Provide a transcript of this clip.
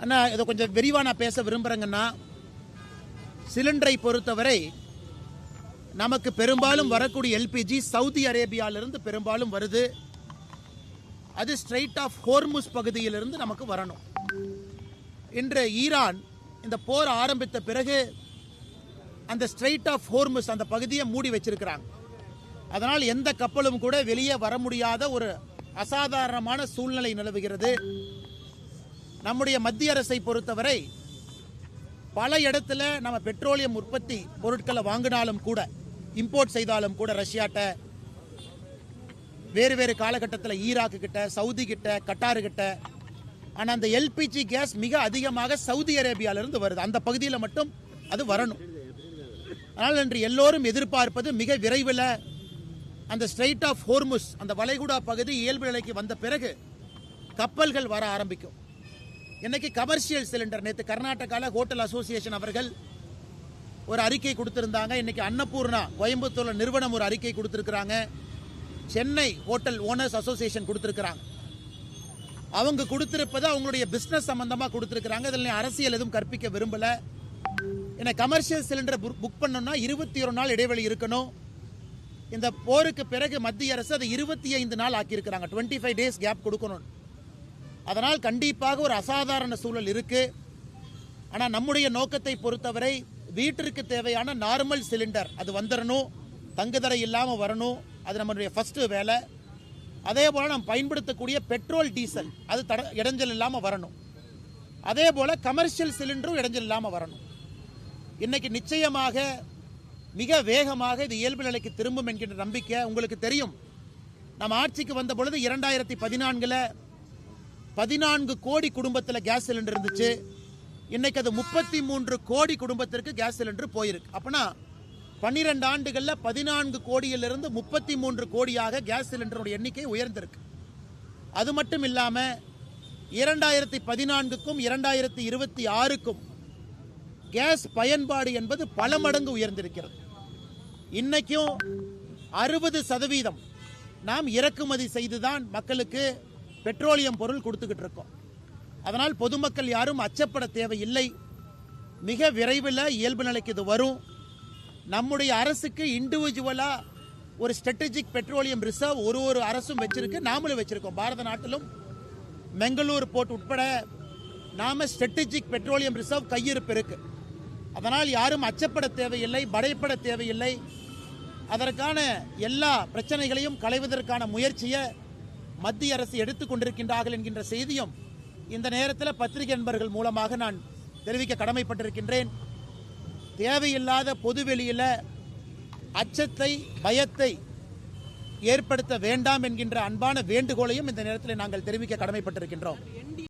அண்ணா இதை கொஞ்சம் விரிவாக நான் பேச விரும்புகிறேங்கன்னா, சிலிண்டரை பொறுத்தவரை நமக்கு பெரும்பாலும் வரக்கூடிய எல்பிஜி சவுதி அரேபியாவிலிருந்து பெரும்பாலும் வருது. அது ஸ்ட்ரெயிட் ஆஃப் ஹோர்முஸ் பகுதியிலிருந்து நமக்கு வரணும். இன்று ஈரான் இந்த போர் ஆரம்பித்த பிறகு அந்த ஸ்ட்ரெயிட் ஆஃப் ஹோர்முஸ் அந்த பகுதியை மூடி வச்சிருக்கிறாங்க. அதனால் எந்த கப்பலும் கூட வெளியே வர முடியாத ஒரு அசாதாரணமான சூழ்நிலை நிலவுகிறது. நம்முடைய மத்திய அரசை பொறுத்தவரை பல இடத்துல நம்ம பெட்ரோலியம் உற்பத்தி பொருட்களை வாங்கினாலும் கூட, இம்போர்ட் செய்தாலும் கூட, ரஷ்யாட்ட, வேறு வேறு காலகட்டத்தில் ஈராக்கு கிட்ட, சவுதி கிட்ட, கட்டாரு கிட்ட. ஆனால் அந்த எல்பிஜி கேஸ் மிக அதிகமாக சவுதி அரேபியாவிலிருந்து வருது. அந்த பகுதியில் மட்டும் அது வரணும். ஆனால் இன்று எல்லோரும் எதிர்பார்ப்பது மிக விரைவில் அந்த ஸ்ட்ரெயிட் ஆஃப் ஹோர்முஸ் அந்த வளைகுடா பகுதி இயல்பு நிலைக்கு வந்த பிறகு கப்பல்கள் வர ஆரம்பிக்கும். இன்னைக்கு கமர்ஷியல் சிலிண்டர், நேற்று கர்நாடகாவில் ஹோட்டல் அசோசியேஷன் அவர்கள் ஒரு அறிக்கை கொடுத்திருந்தாங்க. இன்னைக்கு அன்னபூர்ணா கோயம்புத்தூர்ல நிறுவனம் ஒரு அறிக்கை கொடுத்திருக்கிறாங்க. சென்னை ஹோட்டல் ஓனர்ஸ் அசோசியேஷன் கொடுத்திருக்கிறாங்க. அவங்க கொடுத்திருப்பது அவங்களுடைய பிசினஸ் சம்பந்தமா கொடுத்திருக்கிறாங்க. இதில் அரசியல் எதுவும் கற்பிக்க விரும்பல. என்ன கமர்ஷியல் சிலிண்டர் புக் பண்ணணும்னா 21 நாள் இடைவெளி இருக்கணும். இந்த போருக்கு பிறகு மத்திய அரசு அதை 25 நாள் ஆக்கியிருக்கிறாங்க. 25 டேஸ் கேப் கொடுக்கணும். அதனால் கண்டிப்பாக ஒரு அசாதாரண சூழல் இருக்கு. ஆனால் நம்முடைய நோக்கத்தை பொறுத்தவரை வீட்டிற்கு தேவையான நார்மல் சிலிண்டர் அது வந்துடணும், தங்குதடை இல்லாமல் வரணும். அது நம்மளுடைய ஃபர்ஸ்ட் வேலை. அதே போல் நாம் பயன்படுத்தக்கூடிய பெட்ரோல், டீசல் அது இடைஞ்சல் இல்லாமல் வரணும். அதே போல் கமர்ஷியல் சிலிண்டரும் இடைஞ்சல் இல்லாமல் வரணும். இன்னைக்கு நிச்சயமாக மிக வேகமாக இது இயல்பு நிலைக்கு திரும்பும் என்கின்ற நம்பிக்கை உங்களுக்கு தெரியும். நம்ம ஆட்சிக்கு வந்த பொழுது 2014 14 கோடி குடும்பத்தில் கேஸ் சிலிண்டர் இருந்துச்சு. இன்னைக்கு அது 33 கோடி குடும்பத்திற்கு கேஸ் சிலிண்டர் போயிருக்கு. அப்பனா 12 ஆண்டுகளில் 14 கோடியிலிருந்து 33 கோடியாக கேஸ் சிலிண்டருடைய எண்ணிக்கை உயர்ந்திருக்கு. அது மட்டும் இல்லாமல் 2014க்கும் 2026க்கும் கேஸ் பயன்பாடு என்பது பல மடங்கு உயர்ந்திருக்கிறது. இன்னைக்கும் 60% நாம் இறக்குமதி செய்துதான் மக்களுக்கு பெட்ரோலியம் பொருள் கொடுத்துக்கிட்டு இருக்கோம். அதனால் பொதுமக்கள் யாரும் அச்சப்பட தேவையில்லை. மிக விரைவில் இயல்பு நிலைக்கு இது வரும். நம்முடைய அரசுக்கு இண்டிவிஜுவலா ஒரு ஸ்ட்ராட்டஜிக் பெட்ரோலியம் ரிசர்வ் ஒரு அரசும் வச்சிருக்கு, நாமளும் வச்சிருக்கோம். பாரத நாட்டிலும் பெங்களூர் போர்ட் உட்பட நாம ஸ்ட்ராட்டஜிக் பெட்ரோலியம் ரிசர்வ் கையிருப்பு இருக்கு. அதனால் யாரும் அச்சப்பட தேவையில்லை, பயப்பட தேவையில்லை. அதற்கான எல்லா பிரச்சனைகளையும் களைவதற்கான முயற்சியை மத்திய அரசு எடுத்துக் கொண்டிருக்கின்றார்கள் என்கின்ற செய்தியும் இந்த நேரத்தில் பத்திரிகை நண்பர்கள் மூலமாக நான் தெரிவிக்க கடமைப்பட்டிருக்கின்றேன். தேவையில்லாத பொதுவெளியில் அச்சத்தை, பயத்தை ஏற்படுத்த வேண்டாம் என்கின்ற அன்பான வேண்டுகோளையும் இந்த நேரத்தில் நாங்கள் தெரிவிக்க கடமைப்பட்டிருக்கின்றோம்.